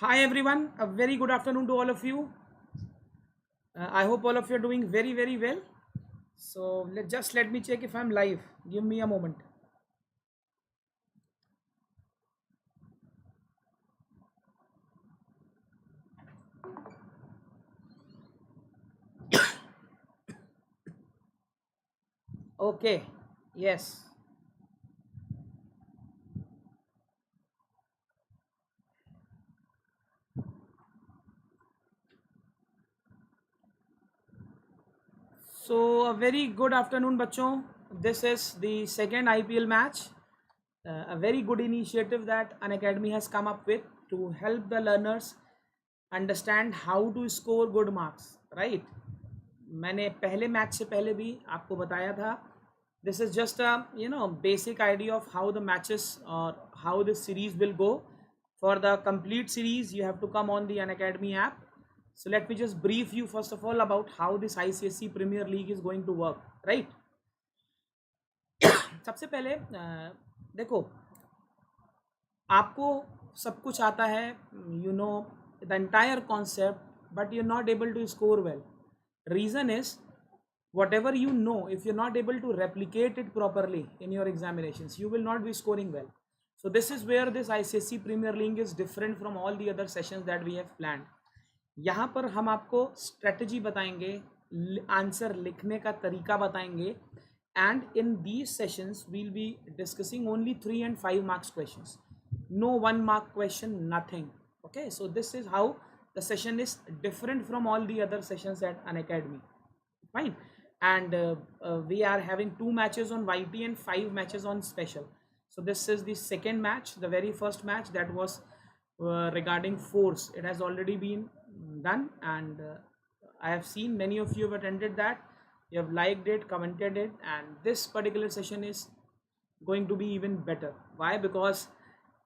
Hi everyone, a very good afternoon to all of you. I hope all of you are doing very well. So let me check if I'm live. Give me a moment. Okay. Yes. So a very good afternoon, bachon. This is the second IPL match. A very good initiative that Unacademy has come up with to help the learners understand how to score good marks. Right? मैंने पहले match से पहले भी आपको बताया था. This is just a basic idea of how the matches or how the series will go. For the complete series, you have to come on the Unacademy app. So let me just brief you first of all about how this ICSE Premier League is going to work, right? सबसे पहले देखो, आपको सब कुछ आता है, you know the entire concept, but you're not able to score well. Reason is, whatever you know, if you're not able to replicate it properly in your examinations, you will not be scoring well. So this is where this ICSE Premier League is different from all the other sessions that we have planned. यहाँ पर हम आपको strategy बताएंगे, answer लिखने का तरीका बताएंगे, and in these sessions we'll be discussing only 3 and 5 marks questions. No 1 mark question, nothing. Okay, so this is how the session is different from all the other sessions at Unacademy. Fine. And we are having 2 matches on YT and 5 matches on special. So this is the second match. The very first match that was regarding force, it has already been done, and I have seen many of you have attended that. You have liked it, commented it, and this particular session is going to be even better. Why? Because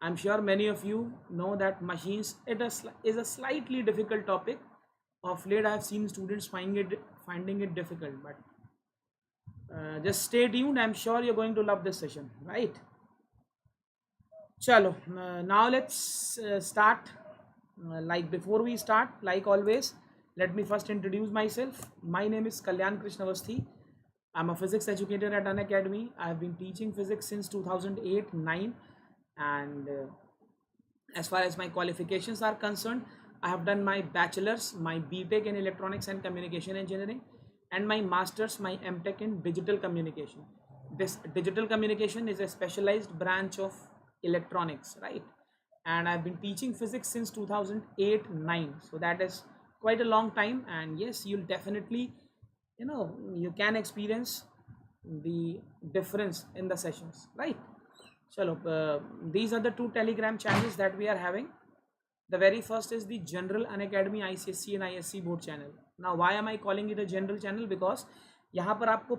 I'm sure many of you know that machines is a slightly difficult topic. Of late I have seen students finding it difficult, but just stay tuned. I'm sure you're going to love this session, right? Chalo, now let's start. Like before we start, like always, let me first introduce myself. My name is Kalyan K Awasthi. I'm a physics educator at Unacademy. I've been teaching physics since 2008-9, and as far as my qualifications are concerned, I have done my bachelor's, my BTech in electronics and communication engineering, and my master's, my MTech in digital communication. This digital communication is a specialized branch of electronics, right? And I've been teaching physics since 2008-9, so that is quite a long time. And yes, you'll definitely, you can experience the difference in the sessions, right? Chalo, these are the 2 Telegram channels that we are having. The very first is the General Unacademy ICSE and ISC board channel. Now, why am I calling it a general channel? Because यहाँ पर आपको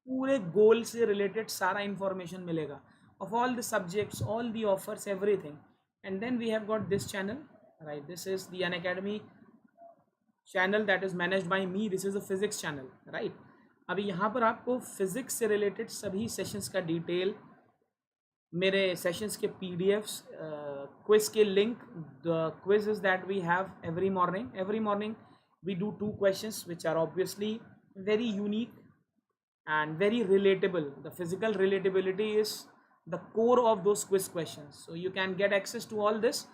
पूरे गोल से related सारा information मिलेगा of all the subjects, all the offers, everything. And then we have got this channel, right? This is the Unacademy channel that is managed by me. This is a physics channel, right? अभी यहाँ पर आपको physics से related सभी sessions का detail, मेरे sessions के PDFs, quiz के link, the quizzes that we have every morning we do 2 questions which are obviously very unique and very relatable. The physical relatability is the core of those quiz questions, so you can get access to all this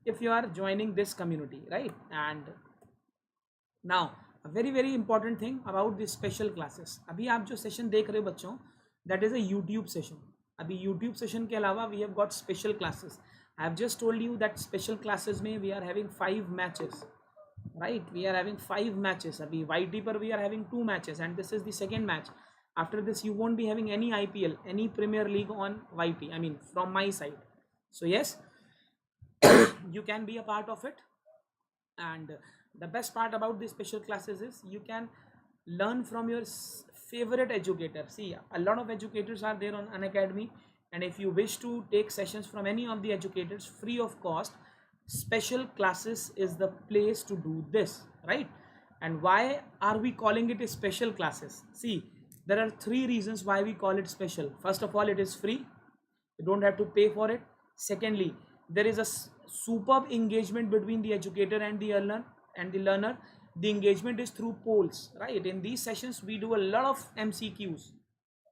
if you are joining this community, right? And now a very important thing about the special classes. अभी आप जो session देख रहे हो बच्चों, that is a YouTube session. अभी YouTube session के अलावा we have got special classes. I have just told you that special classes में we are having 5 matches, right? We are having 5 matches. अभी YT पर we are having 2 matches, and this is the second match. After this you won't be having any IPL, any Premier League on YT, I mean from my side. So yes, you can be a part of it. And the best part about these special classes is you can learn from your favorite educator. See, a lot of educators are there on Unacademy, and if you wish to take sessions from any of the educators free of cost, special classes is the place to do this, right? And why are we calling it a special classes? See, there are 3 reasons why we call it special. First of all, it is free. You don't have to pay for it. Secondly, There is a superb engagement between the educator and the learner. The engagement is through polls, right? In these sessions we do a lot of MCQs,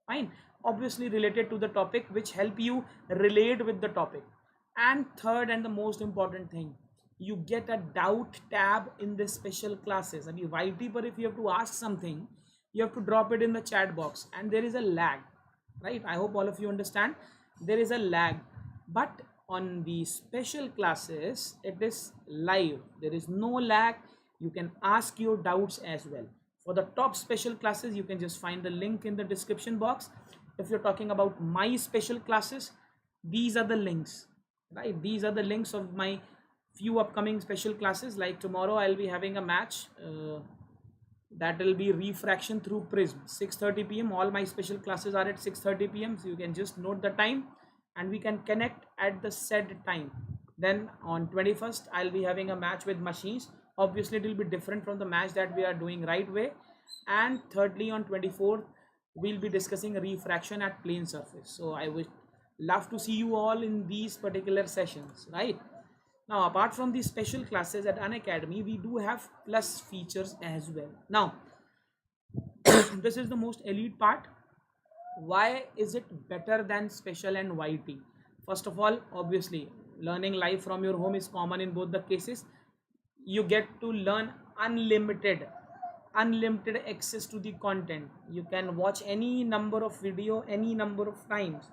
fine, obviously related to the topic, which help you relate with the topic. And third and the most important thing, you get a doubt tab in the special classes. I mean, YT, but if you have to ask something, you have to drop it in the chat box, and there is a lag, right? I hope all of you understand there is a lag. But on the special classes it is live, there is no lag. You can ask your doubts as well. For the top special classes, you can just find the link in the description box. If you're talking about my special classes, these are the links, right? These are the links of my few upcoming special classes. Like tomorrow I'll be having a match, that will be refraction through prism, 6:30 p.m. All my special classes are at 6:30 p.m. so you can just note the time and we can connect at the said time. Then on 21st I'll be having a match with machines. Obviously it will be different from the match that we are doing right way. And thirdly, on 24th we'll be discussing refraction at plane surface. So I would love to see you all in these particular sessions, right? Now, apart from these special classes at Unacademy, we do have plus features as well. Now, this is the most elite part. Why is it better than special and YT? First of all, obviously, learning live from your home is common in both the cases. You get to learn unlimited access to the content. You can watch any number of video, any number of times.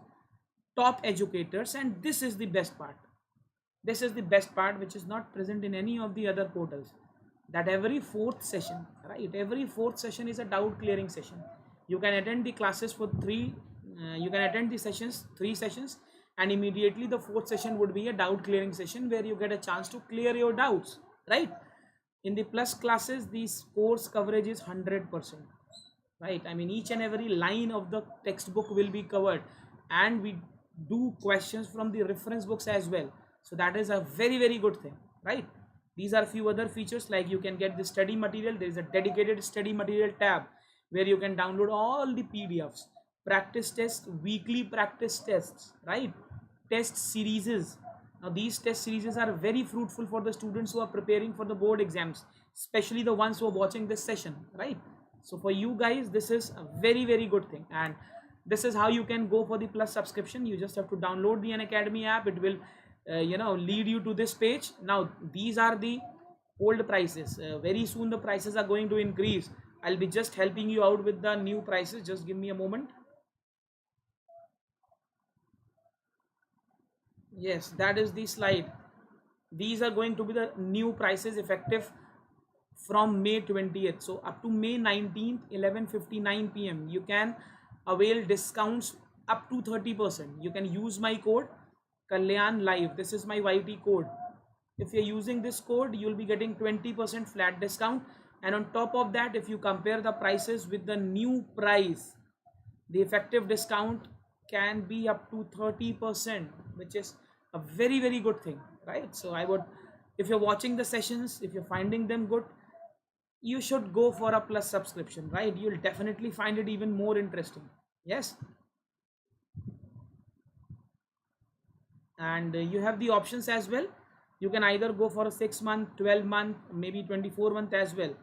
Top educators, and this is the best part. This is the best part, which is not present in any of the other portals, that every fourth session, right, every fourth session is a doubt clearing session. You can attend the classes for you can attend the sessions, 3 sessions, and immediately the fourth session would be a doubt clearing session where you get a chance to clear your doubts, right? In the plus classes, the course coverage is 100%, right? I mean, each and every line of the textbook will be covered, and we do questions from the reference books as well. So that is a very good thing, right? These are few other features, like you can get the study material. There is a dedicated study material tab where you can download all the PDFs, practice tests, weekly practice tests, right? Test series. Now these test series are very fruitful for the students who are preparing for the board exams, especially the ones who are watching this session, right? So for you guys, this is a very good thing. And this is how you can go for the plus subscription. You just have to download the Unacademy app. It will lead you to this page. Now these are the old prices. Very soon the prices are going to increase. I'll be just helping you out with the new prices. Just give me a moment. Yes, that is the slide. These are going to be the new prices effective from May 20th. So up to May 19th, 11:59 p.m. you can avail discounts up to 30%. You can use my code Kalyan Live. This is my YT code. If you're using this code, you'll be getting 20% flat discount. And on top of that, if you compare the prices with the new price, the effective discount can be up to 30%, which is a very good thing, right? So I would, if you're watching the sessions, if you're finding them good, you should go for a plus subscription, right? You'll definitely find it even more interesting. Yes. And you have the options as well. You can either go for a 6-month, 12-month, maybe 24-month as well.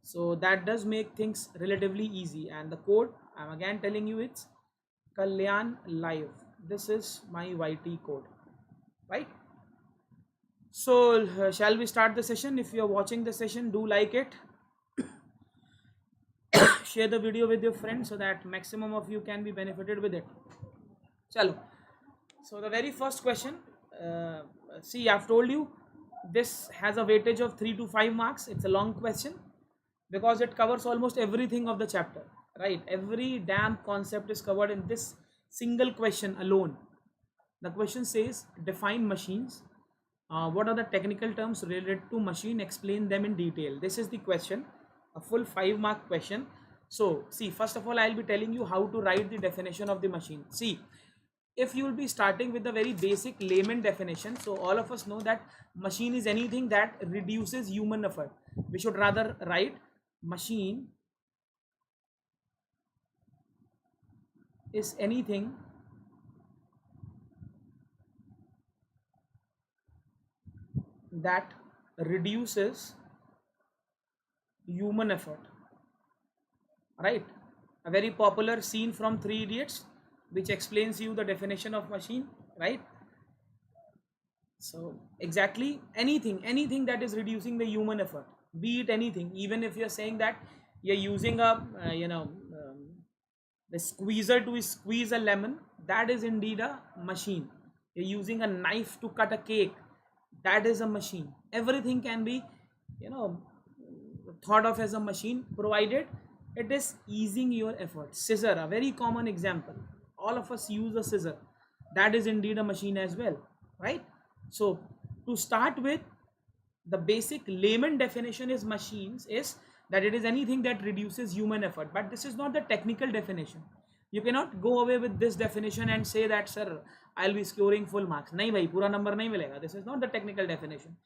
So that does make things relatively easy. And the code, I'm again telling you, it's Kalyan Live. This is my YT code, right? So shall we start the session? If you're watching the session, do like it. Share the video with your friends so that maximum of you can be benefited with it. Chalo. So the very first question, see, I've told you this has a weightage of 3 to 5 marks. It's a long question because it covers almost everything of the chapter, right? Every damn concept is covered in this single question alone. The question says, define machines. What are the technical terms related to machine? Explain them in detail. This is the question, a full 5-mark question. So see, first of all, I'll be telling you how to write the definition of the machine. See, if you will be starting with the very basic layman definition, so all of us know that machine is anything that reduces human effort. We should rather write machine is anything that reduces human effort, right? A very popular scene from Three Idiots, which explains you the definition of machine, right? So exactly anything that is reducing the human effort, be it anything, even if you're saying that you're using a the squeezer to squeeze a lemon, that is indeed a machine. You're using a knife to cut a cake, that is a machine. Everything can be, you know, thought of as a machine, provided it is easing your effort. Scissor, a very common example. All of us use a scissor. That is indeed a machine as well, right? So to start with, the basic layman definition is machines is that it is anything that reduces human effort. But this is not the technical definition. You cannot go away with this definition and say that, sir, I'll be scoring full marks. नहीं भाई, पूरा number नहीं मिलेगा. This is not the technical definition.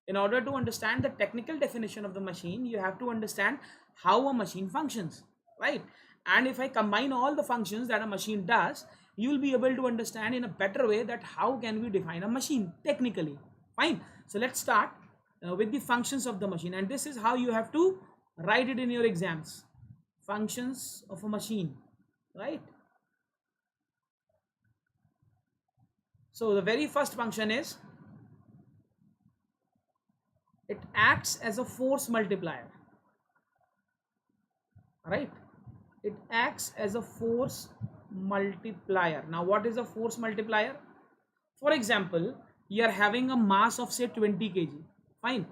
In order to understand the technical definition of the machine, you have to understand how a machine functions, right? And if I combine all the functions that a machine does, you will be able to understand in a better way that how can we define a machine technically. Fine. So let's start with the functions of the machine, and this is how you have to write it in your exams. Functions of a machine, right? So the very first function is it acts as a force multiplier, right? It acts as a force multiplier. Now what is a force multiplier? For example, you are having a mass of say 20 kg. Fine.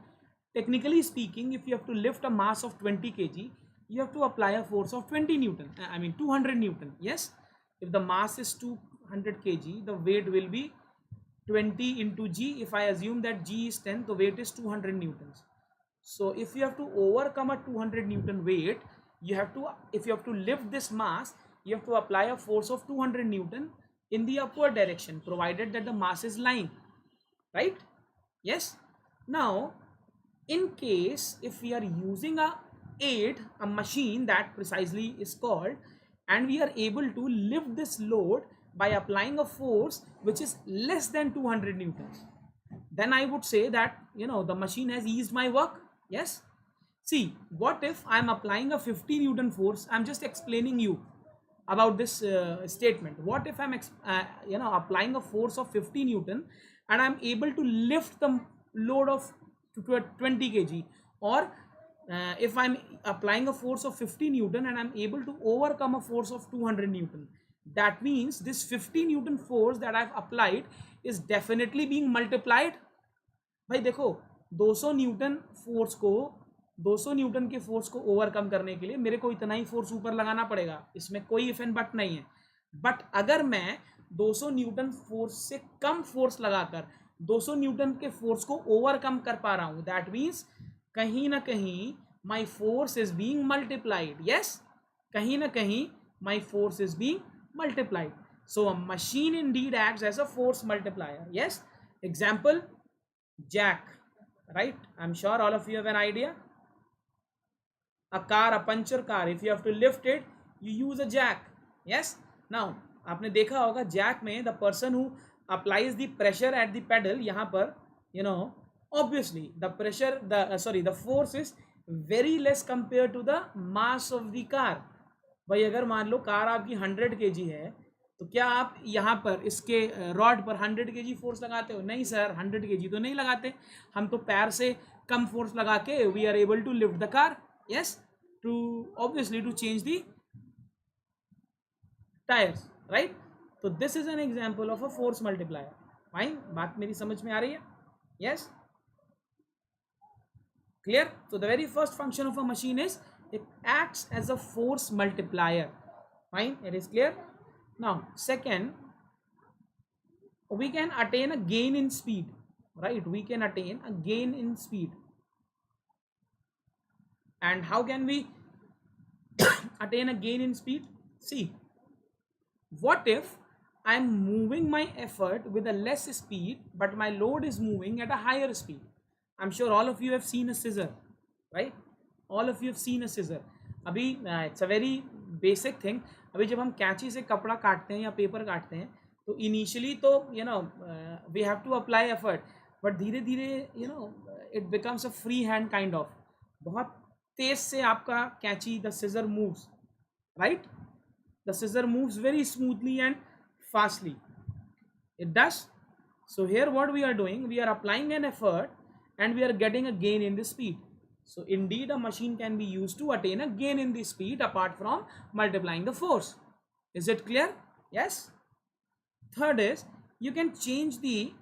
Technically speaking, if you have to lift a mass of 20 kg, you have to apply a force of 20 Newton. 200 Newton. Yes. If the mass is 200 kg, the weight will be 20 into G. If I assume that G is 10, the weight is 200 Newtons. So if you have to overcome a 200 Newton weight, if you have to lift this mass, you have to apply a force of 200 Newton in the upward direction, provided that the mass is lying, right? Yes. Now, in case if we are using a machine that precisely is called, and we are able to lift this load by applying a force which is less than 200 Newtons, then I would say that, the machine has eased my work. Yes. See, what if I'm applying a 50 Newton force? I'm just explaining you about this statement. What if I'm applying a force of 50 Newton and I'm able to lift the load of 20 kg, or if I'm applying a force of 50 Newton and I'm able to overcome a force of 200 Newton, that means this 50 Newton force that I've applied is definitely being multiplied. भाई देखो, 200 Newton के force को overcome करने के लिए मेरे को इतना ही फोर्स ऊपर लगाना पड़ेगा, इसमें कोई इफ एंड बट नहीं है. बट अगर मैं 200 न्यूटन फोर्स से कम फोर्स लगाकर 200 न्यूटन के फोर्स को ओवरकम कर पा रहा हूं, दैट मीन्स कहीं ना कहीं my force is being multiplied. Yes, कहीं ना कहीं my force is being multiplied. So a machine indeed acts as a force multiplier. Yes. Example, jack, right? I'm sure all of you have an idea. A car, a puncture car, if you have to lift it, you use a jack. Yes. Now आपने देखा होगा jack में the person who applies the pressure at the pedal, यहाँ पर obviously the pressure, the force is very less compared to the mass of the car. भाई अगर मान लो car आपकी 100 kg है, तो क्या आप यहाँ पर इसके रॉड पर 100 kg फोर्स लगाते हो? नहीं सर, 100 kg तो नहीं लगाते. हम तो पैर से कम फोर्स लगा के we are able to lift the car. Yes, to obviously to change the tyres, right? तो this is an example of a force multiplier. Fine, बात मेरी समझ में आ रही है? Yes, clear? तो the very first function of a machine is it acts as a force multiplier. Fine, it is clear. Now second, we can attain a gain in speed, right? We can attain a gain in speed. And how can we attain a gain in speed? See, what if I'm moving my effort with a less speed but my load is moving at a higher speed? I'm sure all of you have seen a scissor, right? All of you have seen a scissor. अभी it's a very basic thing. अभी जब हम कैंची से कपड़ा काटते हैं या पेपर काटते हैं, तो इनिशियली तो we have to apply effort. But धीरे धीरे it becomes a free hand kind of. बहुत तेज से आपका कैंची, the scissor moves, right. The scissor moves very smoothly and fastly. It does. So here what we are doing, we are applying an effort and we are getting a gain in the speed. So indeed a machine can be used to attain a gain in the speed apart from multiplying the force. Is it clear? Yes. Third is you can change the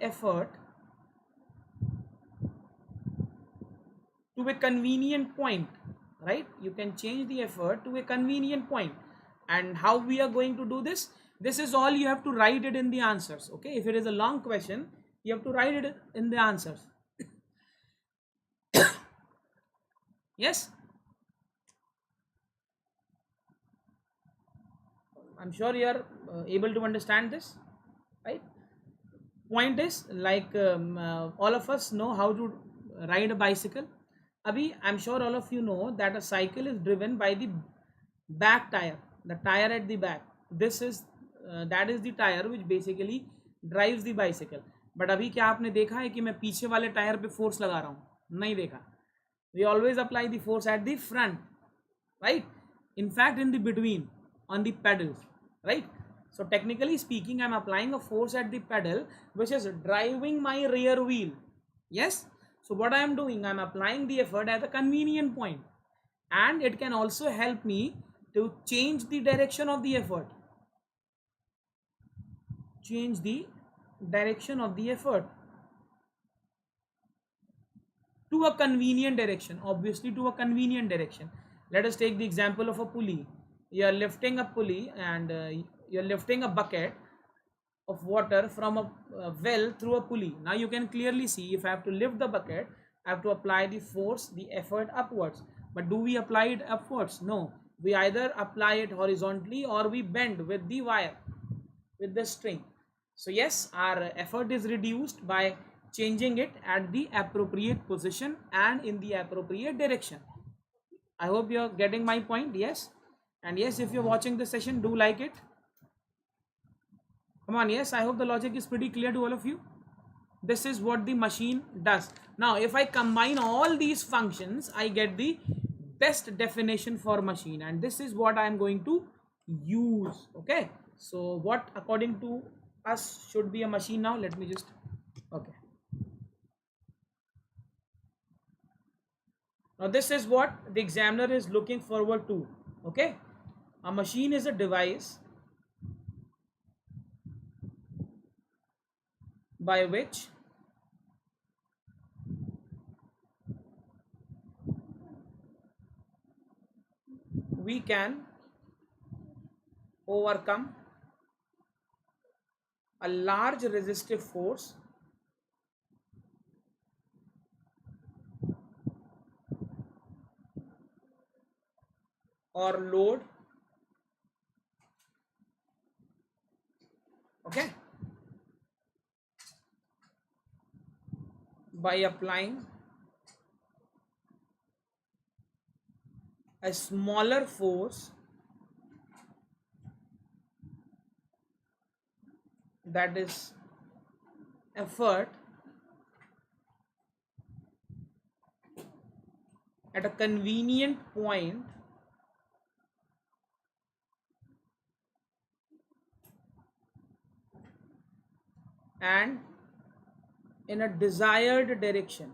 effort to a convenient point, right? You can change the effort to a convenient point. And how we are going to do this? This is all, you have to write it in the answers. Okay, if it is a long question, you have to write it in the answers. Yes, I'm sure you are able to understand this, right? Point is like all of us know how to ride a bicycle. Abhi, I'm sure all of you know that a cycle is driven by the back tire, the tire at the back. This is that is the tire which basically drives the bicycle. But अभी क्या आपने देखा है कि मैं पीछे वाले tyre पे फोर्स लगा रहा हूँ? नहीं देखा. We always apply the force at the front, right? In fact, in the between, on the pedals, right? So technically speaking, I'm applying a force at the pedal which is driving my rear wheel. Yes. So what I am doing, I'm applying the effort at a convenient point, and it can also help me to change the direction of the effort. Change the direction of the effort to a convenient direction, obviously to a convenient direction. Let us take the example of a pulley. You are lifting a pulley and you are lifting a bucket of water from a well through a pulley. Now you can clearly see, if I have to lift the bucket, I have to apply the force, the effort upwards. But do we apply it upwards? No. We either apply it horizontally or we bend with the wire, with the string. So yes, our effort is reduced by changing it at the appropriate position and in the appropriate direction. I hope you're getting my point. Yes. And yes, if you're watching this session, do like it. Come on. Yes, I hope the logic is pretty clear to all of you. This is what the machine does. Now, if I combine all these functions, I get the best definition for machine, and this is what I am going to use. Okay. So what according to us should be a machine now? Let me just, okay. Now this is what the examiner is looking forward to. Okay. A machine is a device by which we can overcome a large resistive force or load, okay, by applying a smaller force that is effort at a convenient point and in a desired direction.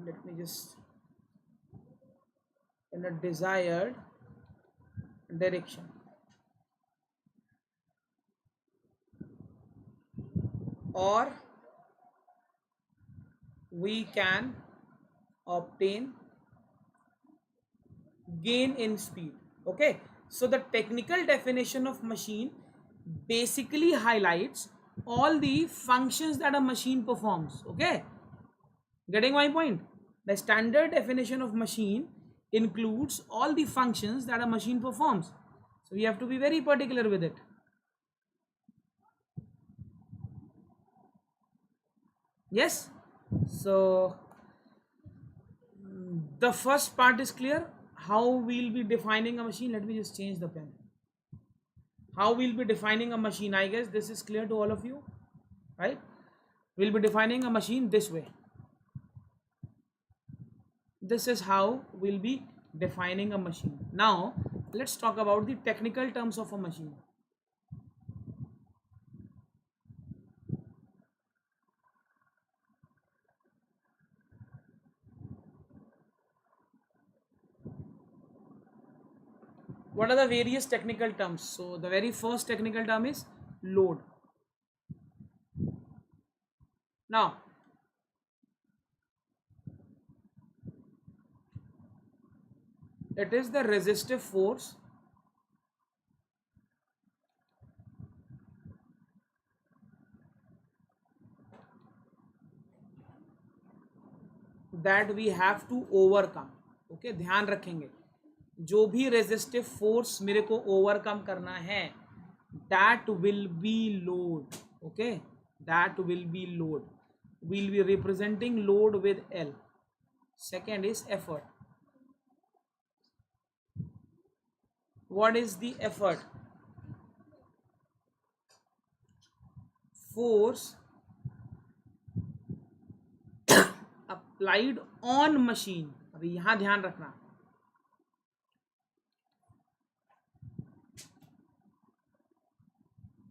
Let me just, in a desired direction. Or we can obtain gain in speed. Okay, so the technical definition of machine basically highlights all the functions that a machine performs. Okay, getting my point? The standard definition of machine includes all the functions that a machine performs, so we have to be very particular with it. Yes. So the first part is clear. how we'll be defining a machine. Let me just change the pen. How we'll be defining a machine, I guess this is clear to all of you, right? We'll be defining a machine this way. This is how we'll be defining a machine. Now let's talk about the technical terms of a machine. What are the various technical terms? So the very first technical term is load. Now it is the resistive force that we have to overcome. Okay, ध्यान रखेंगे जो भी resistive force मेरे को overcome करना है, that will be load. Okay, that will be load. We'll be representing load with L. Second is effort. What is the effort? Force applied on machine. अभी यहाँ ध्यान रखना,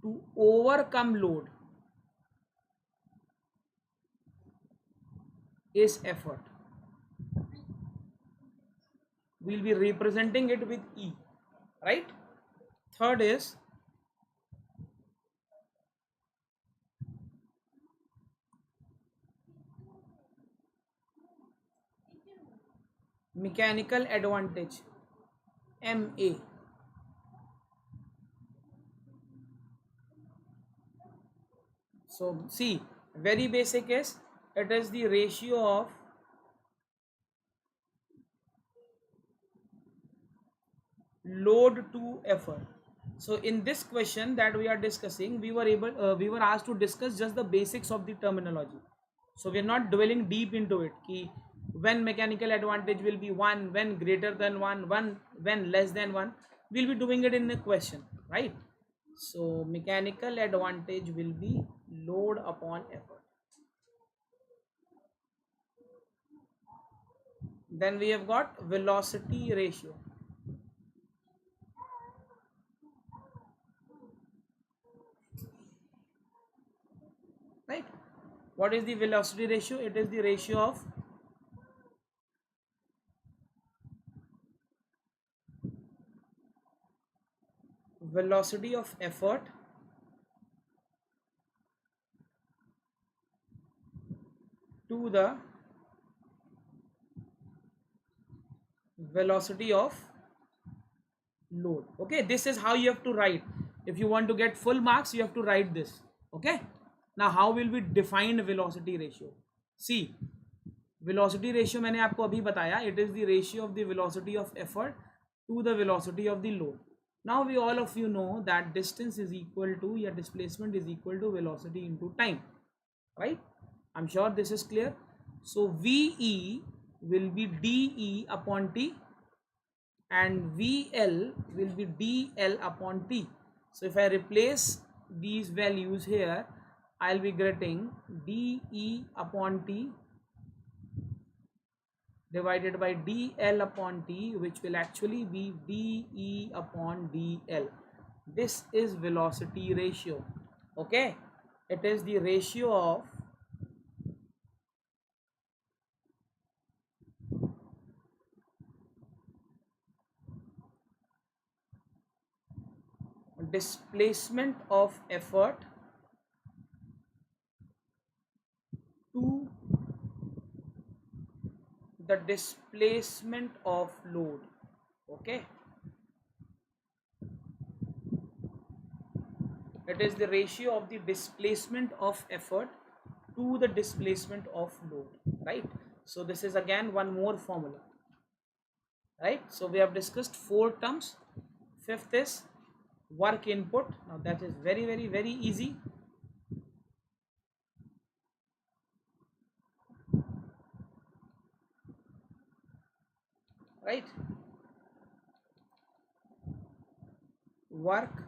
to overcome load is effort. We'll be representing it with E, right? Third is mechanical advantage, MA. So see, very basic is, it is the ratio of load to effort. So in this question that we are discussing, we were asked to discuss just the basics of the terminology. So we are not dwelling deep into it ki when mechanical advantage will be 1, when greater than 1, when less than 1. We'll be doing it in a question, right? So mechanical advantage will be load upon effort. Then we have got velocity ratio. Right? What is the velocity ratio? It is the ratio of velocity of effort to the velocity of load. Okay, this is how you have to write. If you want to get full marks, you have to write this. Okay, now how will we define velocity ratio? See, velocity ratio मैंने आपको अभी बताया, it is the ratio of the velocity of effort to the velocity of the load. Now we all of you know that distance is equal to, या displacement is equal to velocity into time, right? I'm sure this is clear. So VE will be DE upon T and VL will be DL upon T. So if I replace these values here, I'll be getting DE upon T divided by DL upon T, which will actually be DE upon DL. This is velocity ratio. Okay, it is the ratio of displacement of effort to the displacement of load. Okay, it is the ratio of the displacement of effort to the displacement of load, right? So this is again one more formula, right? So we have discussed 4 terms. Fifth is work input. Now that is very easy. Right? work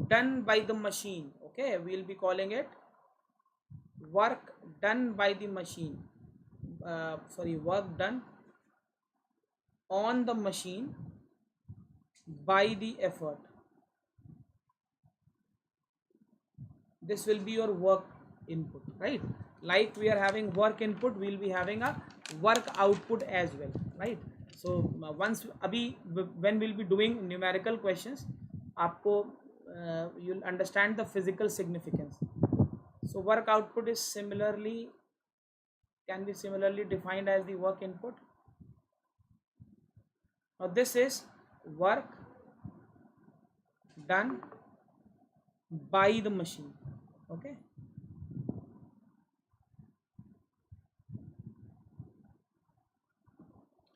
done by the machine. Okay, we'll be calling it work done by the machine. Work done on the machine by the effort. This will be your work input, right? Like we are having work input, we'll be having a work output as well, right? So once abhi when we'll be doing numerical questions, aapko you'll understand the physical significance. So work output is can be similarly defined as the work input. Now this is work done by the machine. Okay,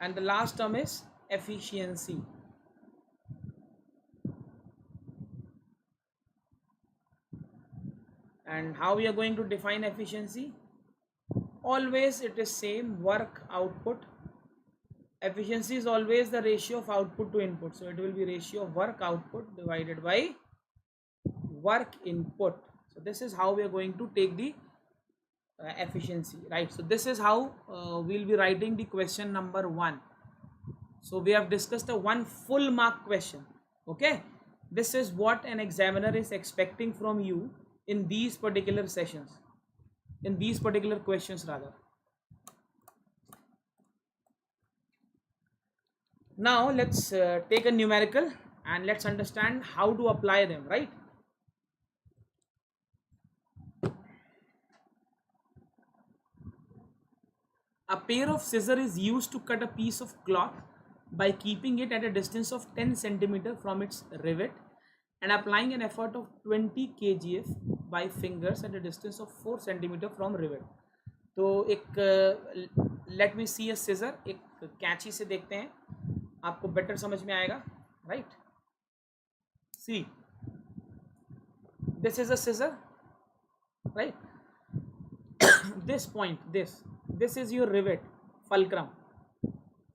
and the last term is efficiency. And how we are going to define efficiency? Always it is same, work output. Efficiency is always the ratio of output to input, so it will be ratio of work output divided by work input. So this is how we are going to take the efficiency, right? So this is how we'll be writing the question number 1. So we have discussed the one full mark question. Okay, this is what an examiner is expecting from you in these particular sessions, in these particular questions rather. Now let's take a numerical and let's understand how to apply them, right? A pair of scissors is used to cut a piece of cloth by keeping it at a distance of 10 centimeter from its rivet and applying an effort of 20 kgf by fingers at a distance of 4 centimeter from rivet. तो एक let me see a scissor, एक कैंची से देखते हैं, आपको better समझ में आएगा, right? See, this is a scissor, right? This point, this is your rivet, fulcrum,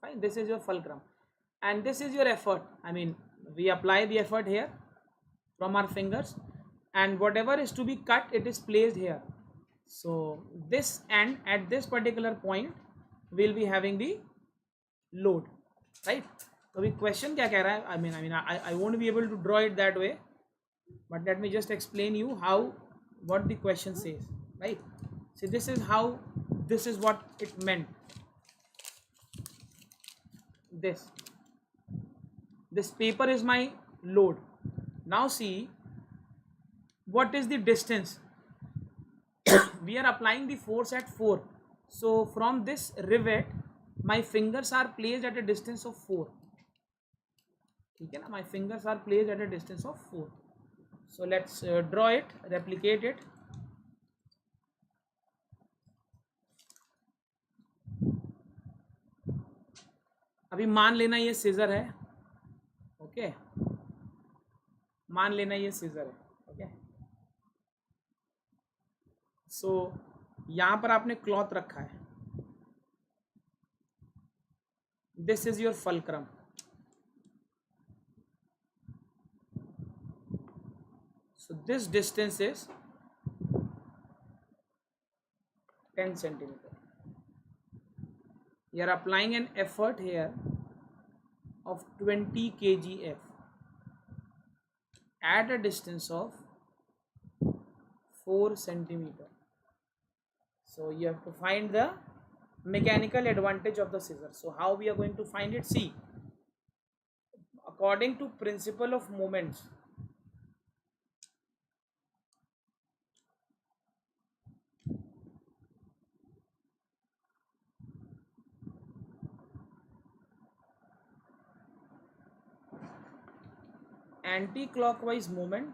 fine? This is your fulcrum, and this is your effort. I mean, we apply the effort here from our fingers, and whatever is to be cut, it is placed here. So this, and at this particular point we'll be having the load, right? So the question क्या कह रहा है? I won't be able to draw it that way, but let me just explain you how, what the question says, right? See, this is what it meant. This paper is my load. Now see, what is the distance? We are applying the force at 4. So from this rivet, my fingers are placed at a distance of 4. Okay, my fingers are placed at a distance of 4. So let's draw it, replicate it. अभी मान लेना ये scissor है, okay, मान लेना ये scissor है, okay. सो यहाँ पर आपने क्लॉथ रखा है, this is your fulcrum. So this distance is 10 centimeter. You are applying an effort here of 20 kgf at a distance of 4 centimeter. So you have to find the mechanical advantage of the scissor. So how we are going to find it? See, according to principle of moments, anti-clockwise moment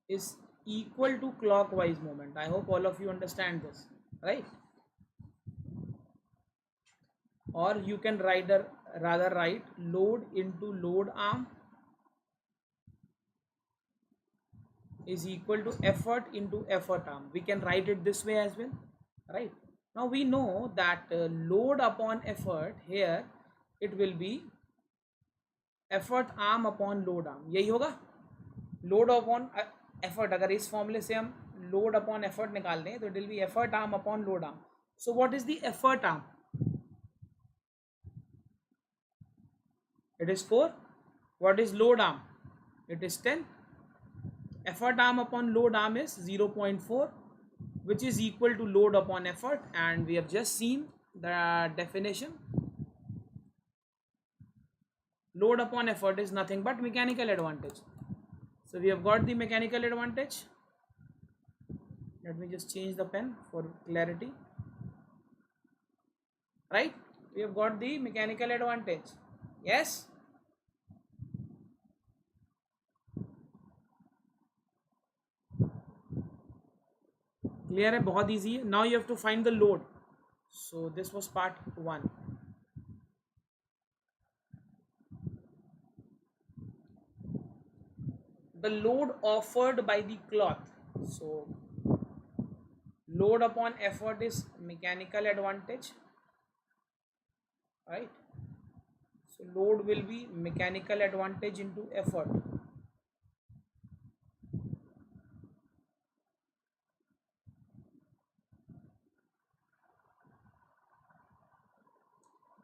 is equal to clockwise moment. I hope all of you understand this, right? Or you can rather write load into load arm is equal to effort into effort arm. We can write it this way as well, right? Now we know that load upon effort here, it will be effort arm upon load arm. यही होगा load upon effort. अगर इस फॉर्मूले से हम load upon effort निकाल दें तो it will be effort arm upon load arm. So what is the effort arm? It is 4. What is load arm? It is 10. Effort arm upon load arm is 0.4, which is equal to load upon effort, and we have just seen the definition. Load upon effort is nothing but mechanical advantage. So we have got the mechanical advantage. Let me just change the pen for clarity. Right? We have got the mechanical advantage. Yes? Clear है, बहुत easy है. Now you have to find the load. So this was part 1. The load offered by the cloth. So load upon effort is mechanical advantage, right? So load will be mechanical advantage into effort.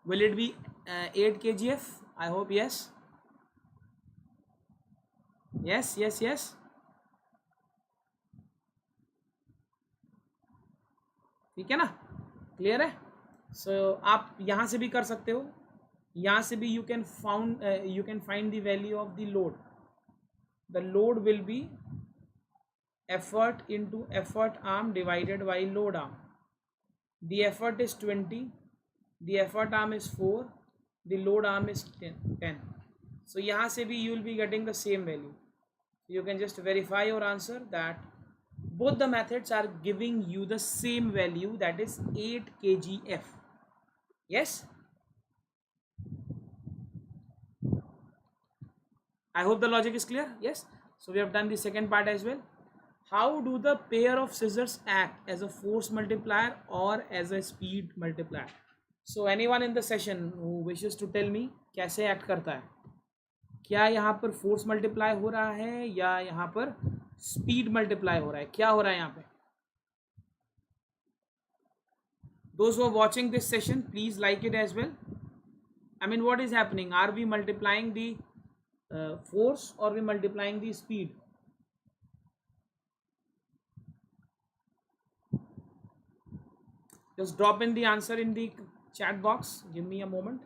Will it be 8 kgf? I hope yes. Yes, yes, yes. ठीक है ना, clear है. सो आप यहाँ से भी कर सकते हो, यहाँ से भी you can find the value of the load. The load will be effort into effort arm divided by load arm. The effort is 20, the effort arm is 4, the load arm is 10. So यहाँ से भी you will be getting the same value. You can just verify your answer that both the methods are giving you the same value, that is 8 kgf. Yes? I hope the logic is clear. Yes? So we have done the second part as well. How do the pair of scissors act, as a force multiplier or as a speed multiplier? So anyone in the session who wishes to tell me कैसे act करता है? क्या यहाँ पर force multiply हो रहा है या यहाँ पर स्पीड मल्टीप्लाई हो रहा है? क्या हो रहा है यहाँ पे? Those who are watching this session, please like it as well. I mean, what is happening? Are we multiplying the force or we multiplying the speed? Just drop in the answer in the chat box. Give me a moment.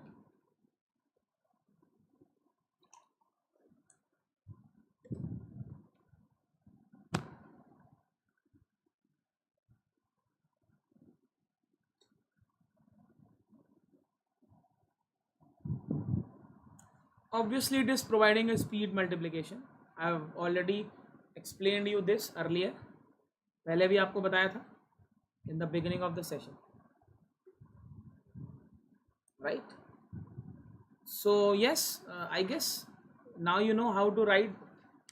Obviously it is providing a speed multiplication. I have already explained you this earlier. पहले भी आपको बताया था in the beginning of the session, right? So yes, I guess now you know how to write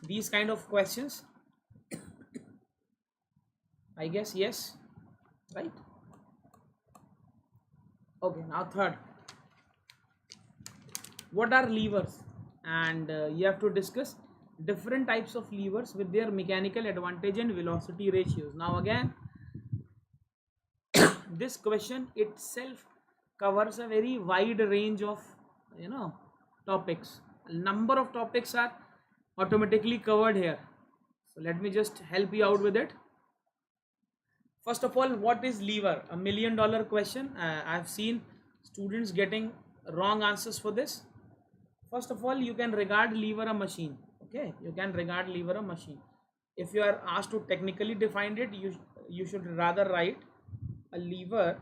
these kind of questions. I guess yes, right? Okay, now third, what are levers? And you have to discuss different types of levers with their mechanical advantage and velocity ratios. Now again, this question itself covers a very wide range of topics. A number of topics are automatically covered here, so let me just help you out with it. First of all, what is lever? $1 million question. I've seen students getting wrong answers for this. First of all, you can regard lever a machine. Okay, you can regard lever a machine. If you are asked to technically define it, you should rather write a lever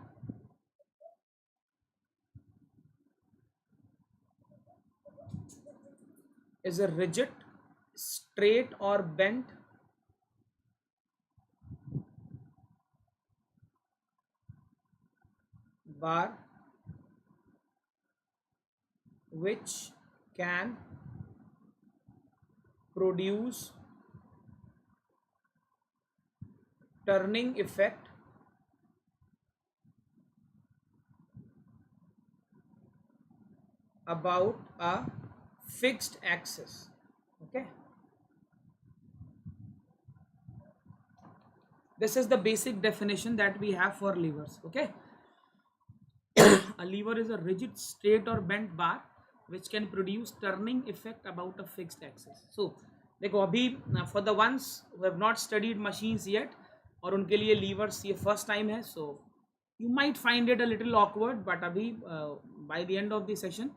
is a rigid, straight or bent bar which can produce turning effect about a fixed axis. Okay, this is the basic definition that we have for levers. Okay, a lever is a rigid, straight or bent bar which can produce turning effect about a fixed axis. So देखो अभी for the ones who have not studied machines yet और उनके लिए levers ये first time है, so you might find it a little awkward, but अभी by the end of the session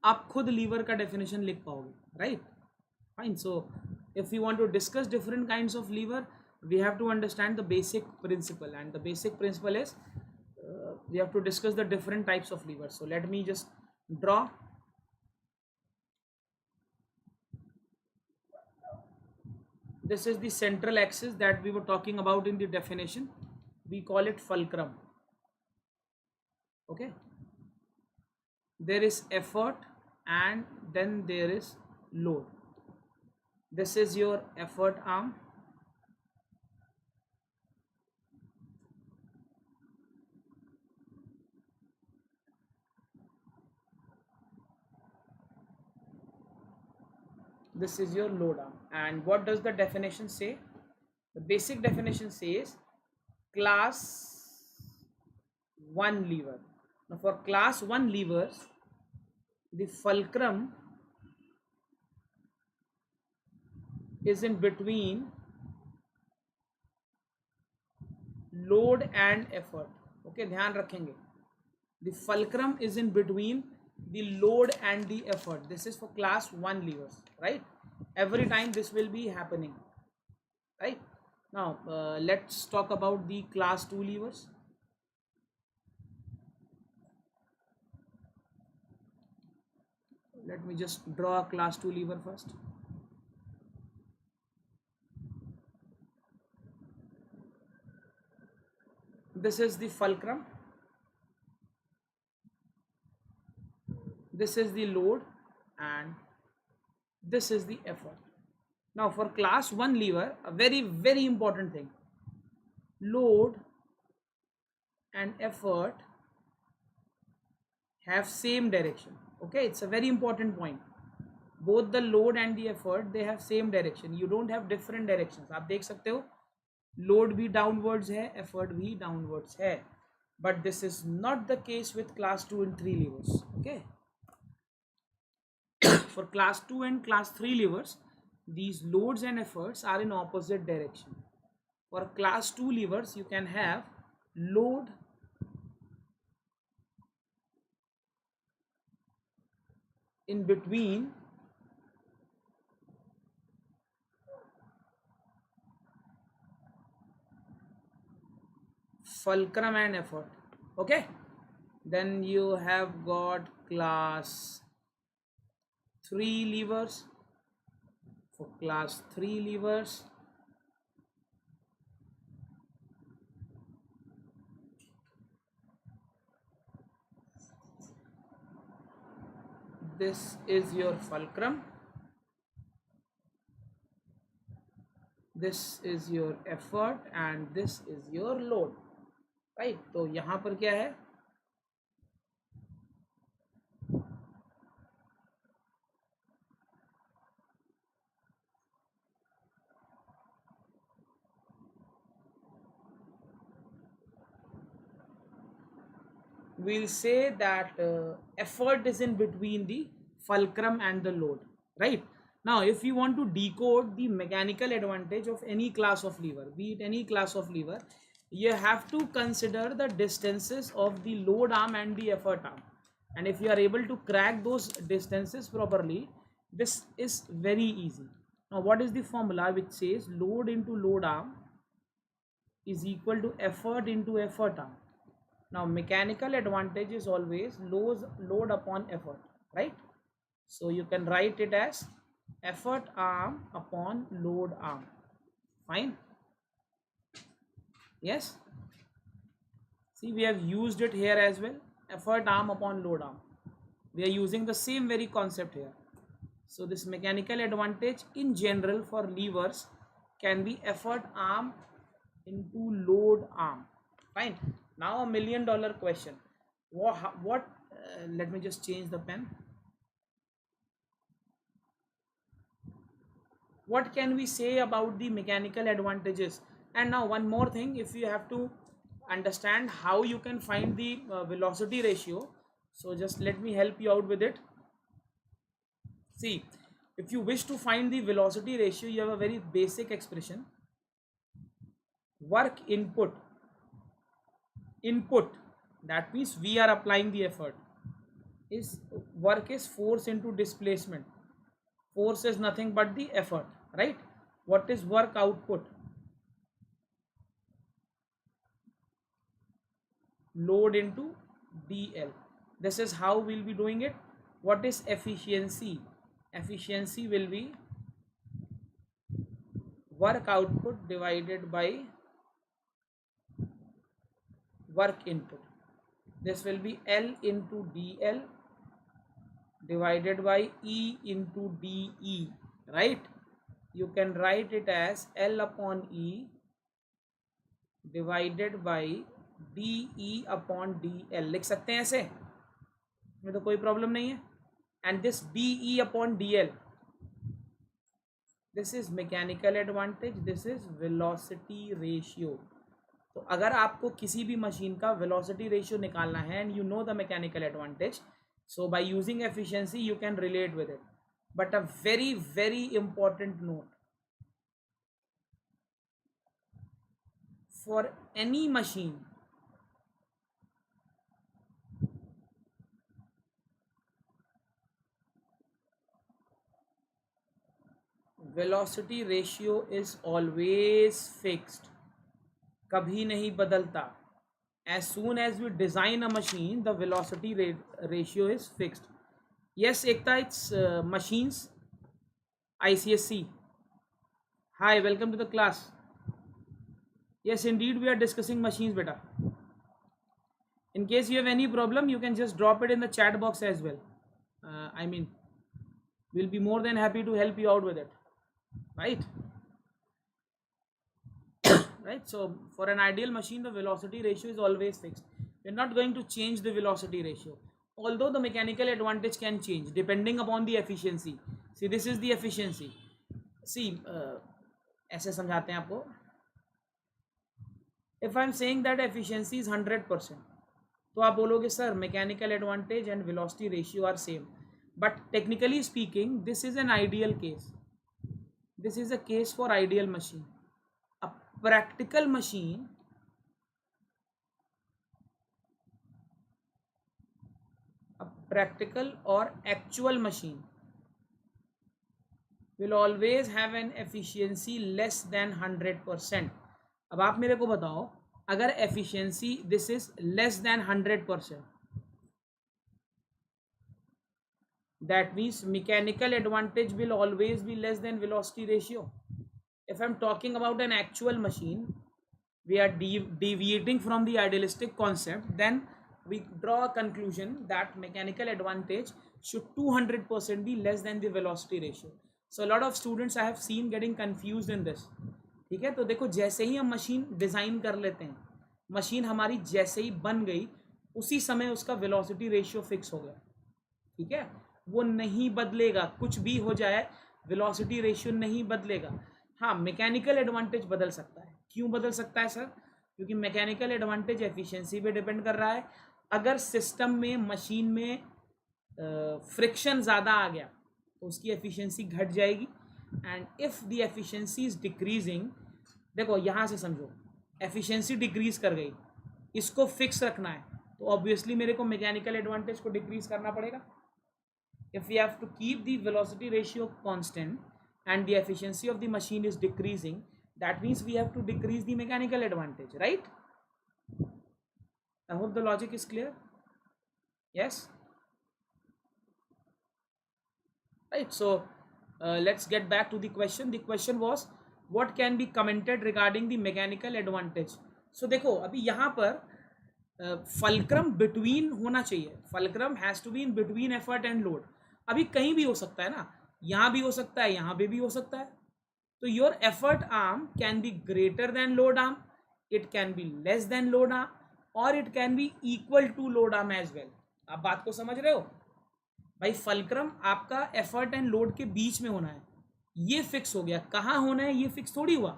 आप खुद lever का definition लिख पाओगे, right? Fine. So if we want to discuss different kinds of lever, we have to understand the basic principle, and the basic principle is we have to discuss the different types of levers. So let me just draw. This is the central axis that we were talking about in the definition. We call it fulcrum. Okay, there is effort and then there is load. This is your effort arm. This is your load arm. And what does the definition say? The basic definition says class 1 lever. Now for class 1 levers, the fulcrum is in between load and effort. Okay, ध्यान रखेंगे. The fulcrum is in between the load and the effort. This is for class 1 levers, right? Every time this will be happening, right? Now let's talk about the class 2 levers. Let me just draw a class 2 lever first. This is the fulcrum. This is the load and this is the effort. Now for class 1 lever, a very important thing, load and effort have same direction. Okay, it's a very important point. Both the load and the effort, they have same direction. You don't have different directions. आप देख सकते हो load भी downwards है, effort भी downwards है. But this is not the case with class 2 and 3 levers. Okay. For class 2 and class 3 levers, these loads and efforts are in opposite direction. For class 2 levers, you can have load in between fulcrum and effort. Okay, then you have got class 3 levers. For class 3 levers, this is your fulcrum, this is your effort and this is your load, right? तो यहाँ पर क्या है, we'll say that effort is in between the fulcrum and the load, right? Now if you want to decode the mechanical advantage of any class of lever, be it any class of lever, you have to consider the distances of the load arm and the effort arm, and if you are able to crack those distances properly, this is very easy. Now what is the formula which says load into load arm is equal to effort into effort arm? Now mechanical advantage is always load upon effort, right? So you can write it as effort arm upon load arm. Fine. Yes. See, we have used it here as well. Effort arm upon load arm. We are using the same very concept here. So this mechanical advantage in general for levers can be effort arm into load arm. Fine. Now $1 million question. What let me just change the pen. what can we say about the mechanical advantages? And now one more thing, if you have to understand how you can find the velocity ratio, so just let me help you out with it. See, if you wish to find the velocity ratio, you have a very basic expression: work input, that means we are applying the effort, is work is force into displacement. Force is nothing but the effort, right? What is work output? Load into dl. This is how we'll be doing it. What is efficiency? Efficiency will be work output divided by work input. This will be L into dl divided by E into dE, right? You can write it as L upon E divided by dE upon dl. लिख सकते हैं ऐसे, में तो कोई problem नहीं है. And this dE upon dl, this is mechanical advantage, this is velocity ratio. तो अगर आपको किसी भी मशीन का velocity ratio निकालना है and you know the mechanical advantage, so by using efficiency you can relate with it. But a very very important note, for any machine, velocity ratio is always fixed, कभी नहीं बदलता. As soon as we design a machine, the velocity ratio is fixed. Yes, Ekta, it's machines, ICSE. Hi, welcome to the class. Yes, indeed, we are discussing machines, beta. In case you have any problem, you can just drop it in the chat box as well. I mean, we'll be more than happy to help you out with it, right? Right, so for an ideal machine, the velocity ratio is always fixed. We're not going to change the velocity ratio, although the mechanical advantage can change depending upon the efficiency. See, this is the efficiency. See, ऐसे समझाते हैं आपको. If I'm saying that efficiency is 100%, तो आप बोलोगे sir mechanical advantage and velocity ratio are same. But technically speaking, this is an ideal case. This is a case for ideal machine. A practical machine, a practical or actual machine will always have an efficiency less than 100%. अब आप मेरे को बताओ, अगर efficiency this is less than 100%, that means mechanical advantage will always be less than velocity ratio. If I'm talking about an actual machine, we are deviating from the idealistic concept, then we draw a conclusion that mechanical advantage should 200% be less than the velocity ratio. So a lot of students I have seen getting confused in this. ठीक है, तो देखो जैसे ही हम machine design कर लेते हैं, machine हमारी जैसे ही बन गई उसी समय उसका वेलोसिटी रेशियो फिक्स हो गया. ठीक है, वो नहीं बदलेगा, कुछ भी हो जाए वेलोसिटी रेशियो नहीं बदलेगा. हाँ, मैकेनिकल एडवांटेज बदल सकता है. क्यों बदल सकता है सर? क्योंकि मैकेनिकल एडवांटेज एफिशिएंसी पे डिपेंड कर रहा है. अगर सिस्टम में मशीन में फ्रिक्शन ज़्यादा आ गया तो उसकी एफिशिएंसी घट जाएगी. And if the efficiency is decreasing, देखो यहाँ से समझो, एफिशिएंसी डिक्रीज कर गई, इसको फिक्स रखना है तो ऑब्वियसली मेरे को मैकेनिकल एडवांटेज को डिक्रीज करना पड़ेगा. If we have to keep the velocity ratio constant and the efficiency of the machine is decreasing, that means we have to decrease the mechanical advantage, right? I hope the logic is clear. Yes, right. So let's get back to the question. The question was, what can be commented regarding the mechanical advantage? So देखो अभी यहाँ पर fulcrum between होना चाहिए. Fulcrum has to be in between effort and load. अभी कहीं भी हो सकता है ना, यहाँ भी हो सकता है, यहाँ पे भी हो सकता है. तो your effort arm can be greater than load arm, it can be less than load arm, और it can be equal to load arm as well. आप बात को समझ रहे हो भाई? फलक्रम आपका एफर्ट एंड लोड के बीच में होना है. ये फिक्स हो गया, कहाँ होना है ये फिक्स थोड़ी हुआ।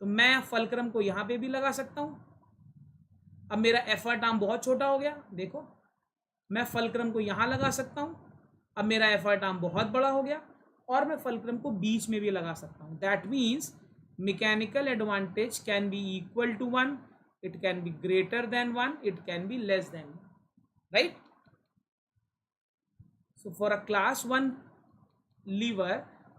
तो मैं फलक्रम को यहाँ पे भी लगा सकता हूँ। अब मेरा एफर्ट आर्म बहुत छोटा हो गया, देखो मैं फलक्रम को यहाँ लगा सकता हूँ। अब मेरा एफर्ट आर्म बहुत बड़ा हो गया और मैं फलक्रम को बीच में भी लगा सकता हूँ। That means mechanical advantage can be equal to 1, it can be greater than 1, it can be less than 1, right. So for a class 1 lever,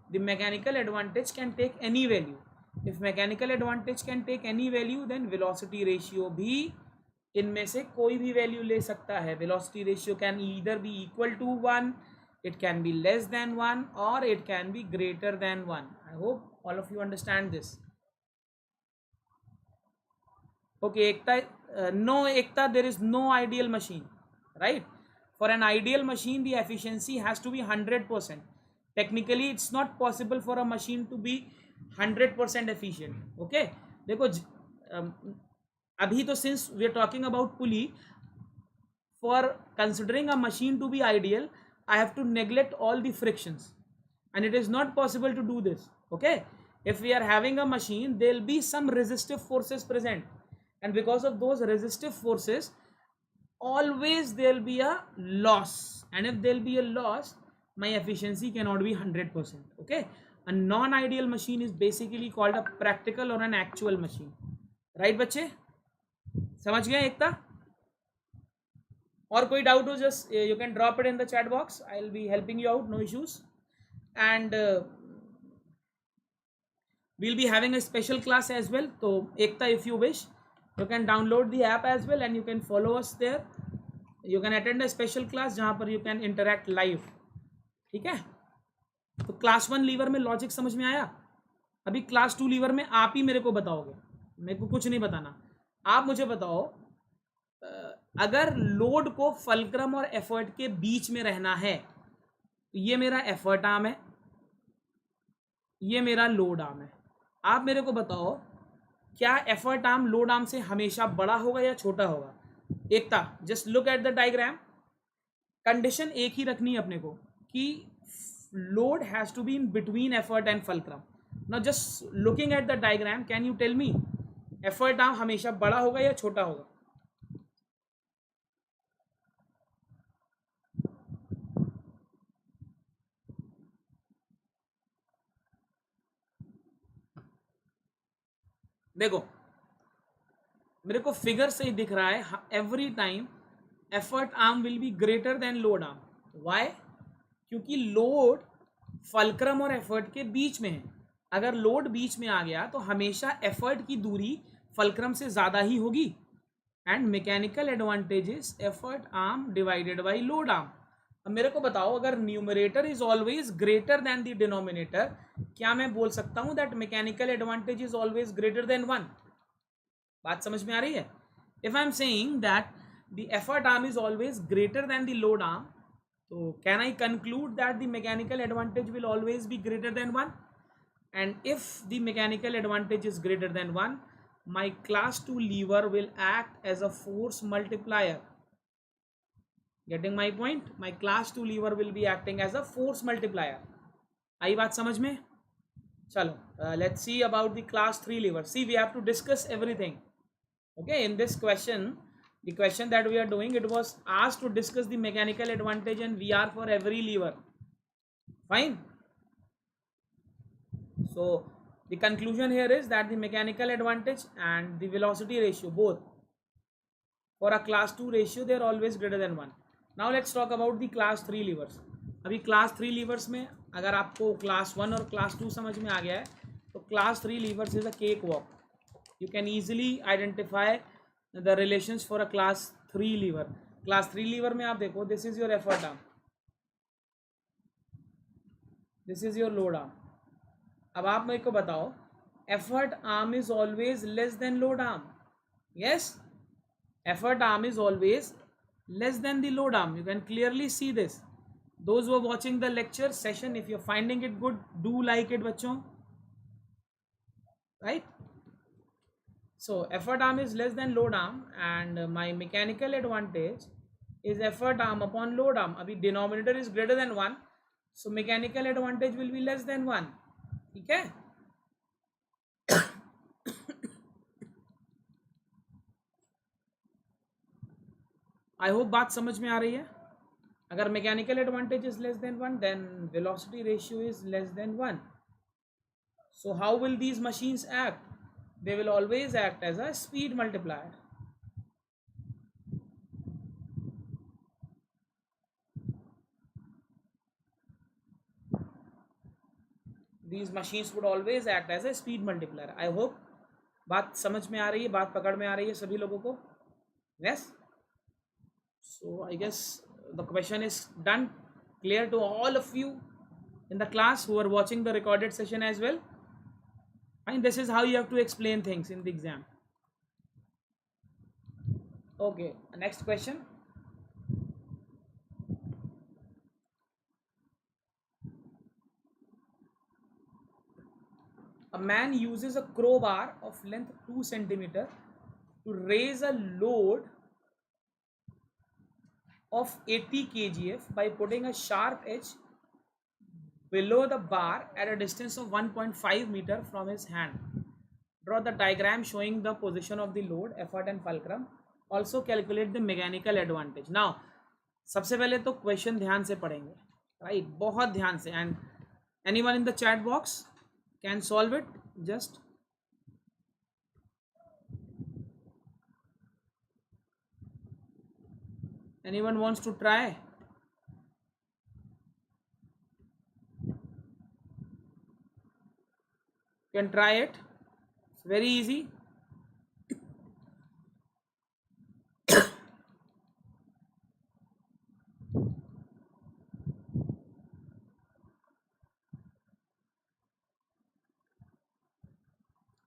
the mechanical advantage can take any value. If mechanical advantage can take any value, then velocity ratio भी इनमें से कोई भी value ले सकता है. Velocity ratio can either be equal to 1, it can be less than 1, or it can be greater than 1. I hope all of you understand this. Okay, no Ekta, there is no ideal machine, right? For an ideal machine, the efficiency has to be 100%. Technically, it's not possible for a machine to be 100% efficient. Okay, देखो अभी तो since we are talking about pulley, for considering a machine to be ideal, I have to neglect all the frictions, and it is not possible to do this. Okay, if we are having a machine, there will be some resistive forces present, and because of those resistive forces, always there will be a loss, and if there will be a loss, my efficiency cannot be 100%. Okay, a non-ideal machine is basically called a practical or an actual machine, right बच्चे, समझ गए एकता? और कोई doubt हो, just you can drop it in the chat box, I will be helping you out, no issues. And we'll be having a special class as well. So Ekta, if you wish, you can download the app as well and you can follow us there. You can attend a special class जहाँ पर you can interact live. ठीक है, तो class 1 liver में logic समझ में आया. अभी क्लास 2 लीवर में आप ही मेरे को बताओगे, मेरे को कुछ नहीं बताना. आप मुझे बताओ, अगर लोड को फलक्रम और एफर्ट के बीच में रहना है, तो ये मेरा एफर्ट आर्म है, ये मेरा लोड आर्म है. आप मेरे को बताओ, क्या एफर्ट आर्म लोड आर्म से हमेशा बड़ा होगा या छोटा होगा? Ekta, just look at the diagram. Condition एक ही रखनी है अपने को कि load has to be in between effort and fulcrum. Now just looking at the diagram, can you tell me effort arm हमेशा बड़ा होगा या छोटा होगा? देखो मेरे को फिगर से ही दिख रहा है, every time effort arm will be greater than load arm. Why? क्योंकि लोड फलक्रम और एफर्ट के बीच में है. अगर लोड बीच में आ गया तो हमेशा एफर्ट की दूरी फलक्रम से ज़्यादा ही होगी. And mechanical advantages effort arm divided by load arm. अब मेरे को बताओ, अगर numerator is always greater than the denominator, क्या मैं बोल सकता हूँ that mechanical advantage is always greater than 1? बात समझ में आ रही है? If I am saying that the effort arm is always greater than the load arm, तो can I conclude that the mechanical advantage will always B greater than 1? And if the mechanical advantage is greater than 1, my class 2 lever will act as a force multiplier. Getting my point? My class 2 lever will be acting as a force multiplier. आई बात समझ में? चलो, let's see about the class 3 lever. See, we have to discuss everything. Okay, in this question, the question that we are doing, it was asked to discuss the mechanical advantage and VR for every lever. Fine. So the conclusion here is that the mechanical advantage and the velocity ratio, both for a class 2 ratio, they are always greater than 1. Now let's talk about the class 3 levers. अभी class 3 levers में अगर आपको class 1 और class 2 समझ में आ गया है, तो class 3 levers is a cakewalk. You can easily identify the relations for a class 3 lever. Class 3 lever में आप देखो, this is your effort arm, this is your load arm. अब आप मेरे को बताओ, effort arm is always less than load arm. Yes, effort arm is always less than the load arm. You can clearly see this. Those who are watching the lecture session, if you are finding it good, do like it बच्चों, right? So effort arm is less than load arm and my mechanical advantage is effort arm upon load arm. अभी denominator is greater than 1, so mechanical advantage will be less than 1. ठीक है. I hope बात समझ में आ रही है. अगर mechanical advantage is less than 1, then velocity ratio is less than 1. So how will these machines act? They will always act as a speed multiplier. These machines would always act as a speed multiplier. I hope बात समझ में आ रही है, बात पकड़ में आ रही है सभी लोगों को. Yes. So I guess the question is done, clear to all of you in the class who are watching the recorded session as well. And this is how you have to explain things in the exam. Okay, next question. A man uses a crowbar of length 2 centimeter to raise a load of 80 kgf by putting a sharp edge below the bar at a distance of 1.5 meter from his hand. Draw the diagram showing the position of the load, effort and fulcrum. Also calculate the mechanical advantage. Now, सबसे पहले तो question ध्यान से पढ़ेंगे, right, बहुत ध्यान से. And anyone in the chat box can solve it. Just anyone wants to try? You can try it. It's very easy.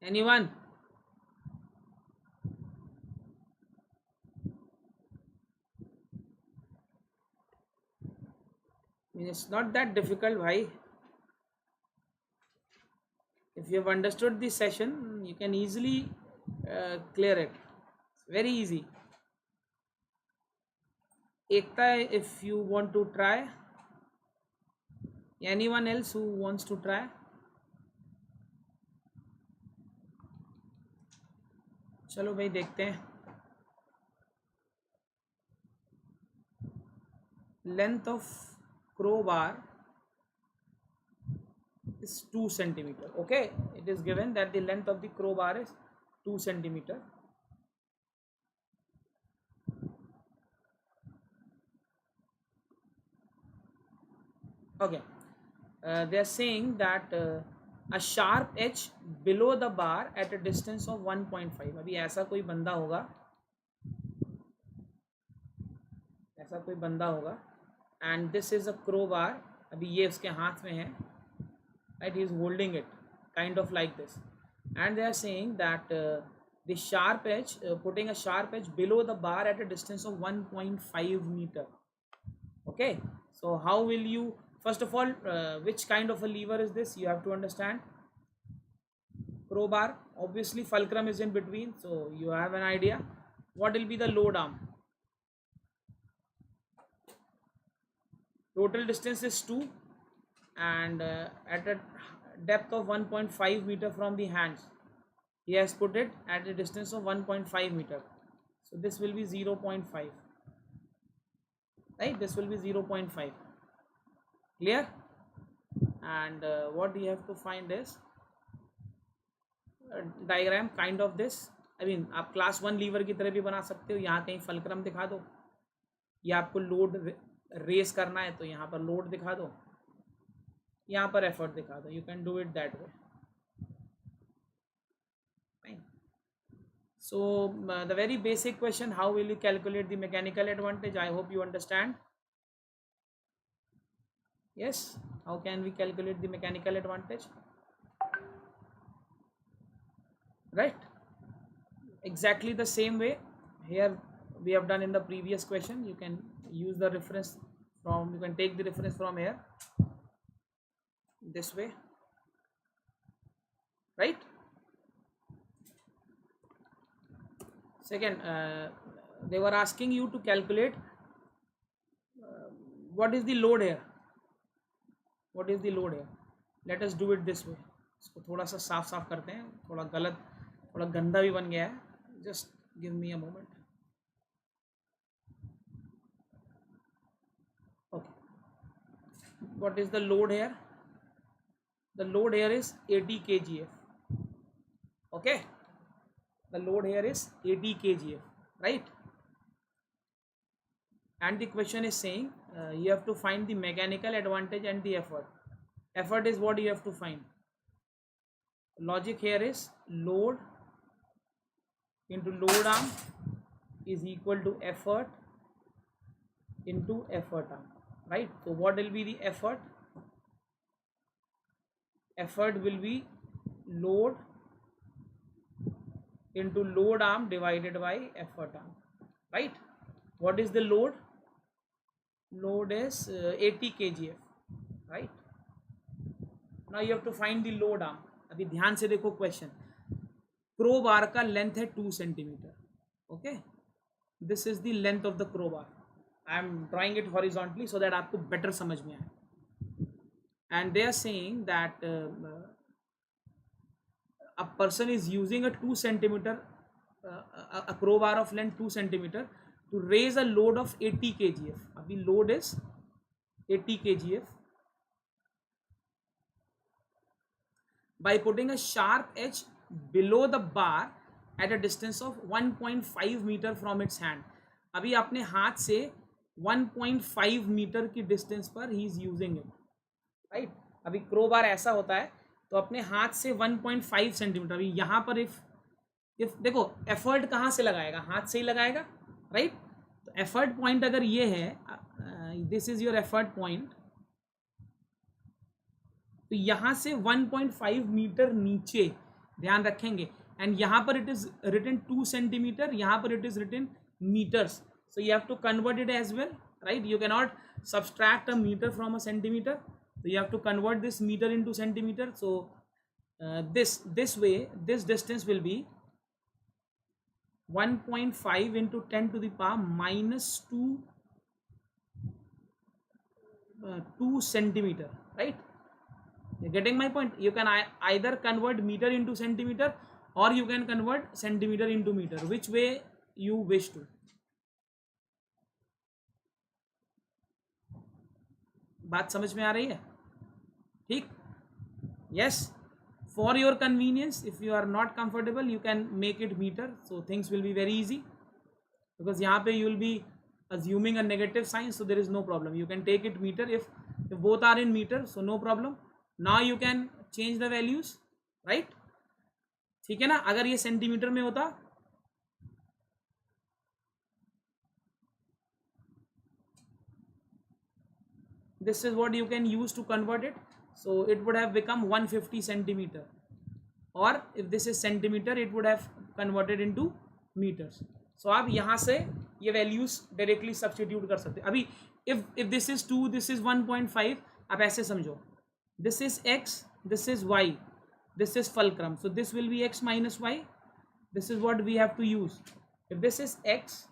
Anyone? I mean, it's not that difficult, bhai. If you have understood this session, you can easily clear it. It's very easy. Ekta, if you want to try. Anyone else who wants to try? चलो भाई देखते हैं. Length of crowbar is 2 centimeter. Okay, it is given that the length of the crowbar is 2 centimeter. Okay, they are saying that a sharp edge below the bar at a distance of 1.5. अभी ऐसा कोई बंदा होगा, and this is a crowbar. अभी ये उसके हाथ में है, right? He is holding it kind of like this, and they are saying that the sharp edge, putting a sharp edge below the bar at a distance of 1.5 meter. Okay, so how will you, first of all, which kind of a lever is this? You have to understand. Crowbar, obviously fulcrum is in between, so you have an idea what will be the load arm. Total distance is 2, and at a depth of 1.5 meter from the hands, he has put it at a distance of 1.5 meter. So this will be 0.5, right? This will be 0.5. Clear? And what you have to find is diagram kind of this. I mean, आप class 1 liver की तरह भी बना सकते हो. यहाँ कहीं fulcrum दिखा दो, या आपको लोड रेस करना है तो यहाँ पर लोड दिखा दो, यहाँ पर एफर्ट दिखा दो. You can do it that way. So the very basic question, how will you calculate the mechanical advantage? I hope you understand. Yes, how can we calculate the mechanical advantage? Right, exactly the same way here we have done in the previous question. You can use the reference from, you can take the reference from here, this way, right? Second, they were asking you to calculate what is the load here. Let us do it this way. इसको थोड़ा सा साफ साफ करते हैं, थोड़ा गलत, थोड़ा गंदा भी बन गया है. Just give me a moment. Okay. What is the load here? The load here is 80 kgf. Okay. The load here is 80 kgf, right? And the question is saying you have to find the mechanical advantage and the effort. Effort is what you have to find. Logic here is load into load arm is equal to effort into effort arm, right? So what will be the effort? Effort will be load into load arm divided by effort arm, right? What is the load? Load is 80 kgf, right? Now you have to find the load arm. अभी ध्यान से देखो question. Crow बार का length है 2 centimetre. Okay, this is the length of the crow bar. I am drawing it horizontally so that आपको better समझ में आए. And they are saying that a person is using a 2 centimeter a crowbar of length 2 centimeter to raise a load of 80 kgf. Abhi load is 80 kgf by putting a sharp edge below the bar at a distance of 1.5 meter from its hand. अभी अपने हाथ से 1.5 metre की distance पर he is using it, right? अभी crow बार ऐसा होता है तो अपने हाथ से 1.5 सेंटीमीटर. अभी यहाँ पर इफ देखो एफर्ट कहाँ से लगाएगा, हाथ से ही लगाएगा, राइट? तो एफर्ट पॉइंट अगर ये है, this is your effort point, तो यहाँ से 1.5 मीटर नीचे ध्यान रखेंगे. एंड यहाँ पर इट इज रिटन 2 सेंटीमीटर, यहाँ पर it is written meters, so you have to convert it as well, right? You cannot subtract a meter from a centimeter, so you have to convert this meter into centimeter. So this way this distance will be 1.5 into 10 to the power minus 2 centimeter, right? You're getting my point? You can either convert meter into centimeter or you can convert centimeter into meter, which way you wish to. बात समझ में आ रही है? ठीक? Yes. For your convenience, if you are not comfortable, you can make it meter, so things will be very easy. Because यहाँ पे you will be assuming a negative sign, so there is no problem. You can take it meter if both are in meter, so no problem. Now you can change the values, right? ठीक है ना? अगर ये centimetre में होता, this is what you can use to convert it, so it would have become 150 centimeter, or if this is centimeter it would have converted into meters. So आप यहाँ से ये values directly substitute कर सकते. अभी if this is 2, this is 1.5, आप ऐसे समझो, this is x, this is y, this is fulcrum, so this will be x minus y. This is what we have to use. If this is x,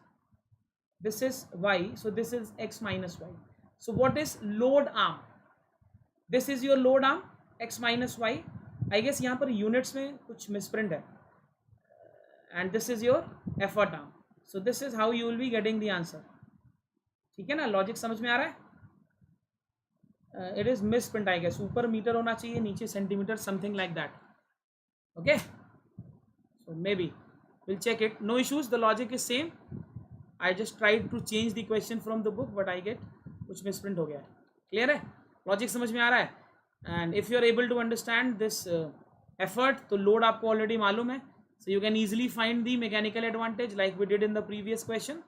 this is y, so this is x minus y. So what is load arm? This is your load arm, x minus y. I guess यहाँ पर units में कुछ misprint है. And this is your effort arm. So this is how you will be getting the answer. ठीक है ना? Logic समझ में आ रहा है? It is misprint I guess. ऊपर मीटर होना चाहिए, नीचे centimetre, something like that. Okay? So maybe we'll check it. No issues. The logic is same. I just tried to change the question from the book, but I get कुछ misprint हो गया है. Clear है? Logic समझ में आ रहा है? And if you are able to understand this effort, तो लोड आपको ऑलरेडी मालूम है, so you can easily find the mechanical advantage like we did in the previous question.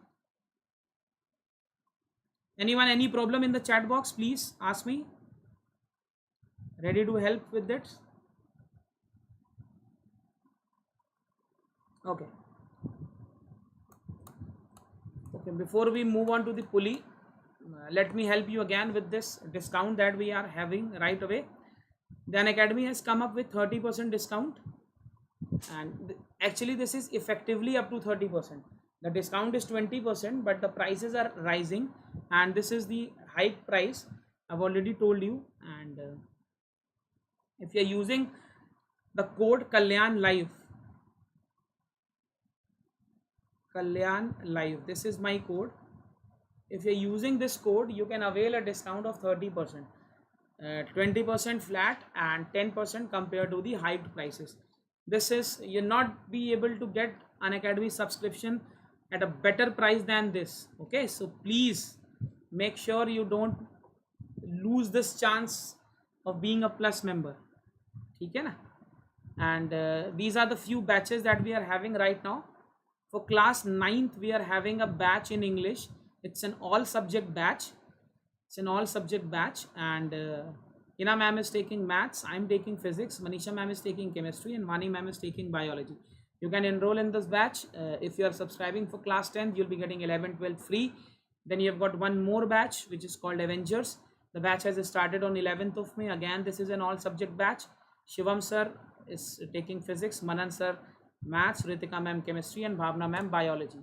Anyone any problem in the chat box, please ask me. Ready to help with that. Okay okay, before we move on to the pulley, let me help you again with this discount that we are having right away. The Unacademy has come up with 30% discount, and actually this is effectively up to 30%. The discount is 20%, but the prices are rising, and this is the hike price. I've already told you. And if you're using the code Kalyan Live. Kalyan Live. This is my code. If you're using this code, you can avail a discount of 30%, 20% flat, and 10% compared to the hyped prices. This is, you'll not be able to get Unacademy subscription at a better price than this. Okay, so please make sure you don't lose this chance of being a plus member. ठीक है ना? And these are the few batches that we are having right now. For class 9th, we are having a batch in English. It's an all subject batch. It's an all subject batch, and Ina ma'am is taking maths, I'm taking physics, Manisha ma'am is taking chemistry, and Vani ma'am is taking biology. You can enroll in this batch. If you are subscribing for class 10th, you'll be getting 11, 12 free. Then you have got one more batch which is called Avengers. The batch has started on 11th of May. Again, this is an all subject batch. Shivam sir is taking physics, Manan sir maths, Ritika ma'am chemistry, and Bhavna ma'am biology.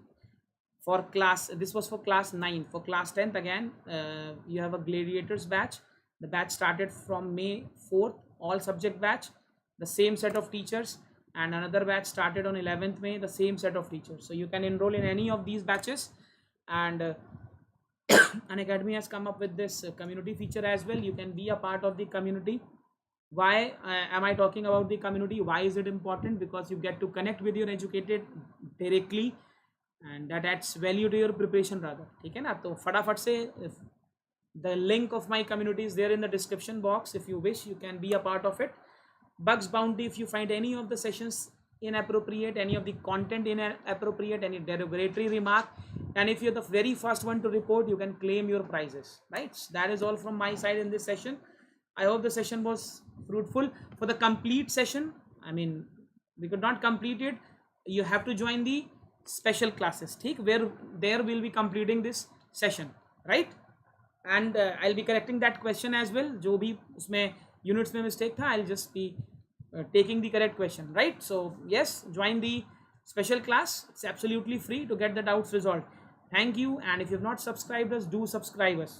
For class, this was for class 9. For class 10th, again, you have a gladiators batch. The batch started from May 4th, all subject batch, the same set of teachers, and another batch started on 11th May, the same set of teachers. So you can enroll in any of these batches. And Unacademy has come up with this community feature as well. You can be a part of the community. Why am I talking about the community? Why is it important? Because you get to connect with your educated directly, and that adds value to your preparation rather. ठीक है ना? तो फटाफट से, the link of my community is there in the description box. If you wish, you can be a part of it. Bugs Bounty, if you find any of the sessions inappropriate, any of the content inappropriate, any derogatory remark, and if you're the very first one to report, you can claim your prizes, right? That is all from my side in this session. I hope the session was fruitful. For the complete session, I mean, we could not complete it. You have to join the special classes, where there will be completing this session, right? And I'll be correcting that question as well. जो भी उसमें units में mistake था, I'll just be taking the correct question, right? So yes, join the special class. It's absolutely free to get the doubts resolved. Thank you, and if you've not subscribed us, do subscribe us.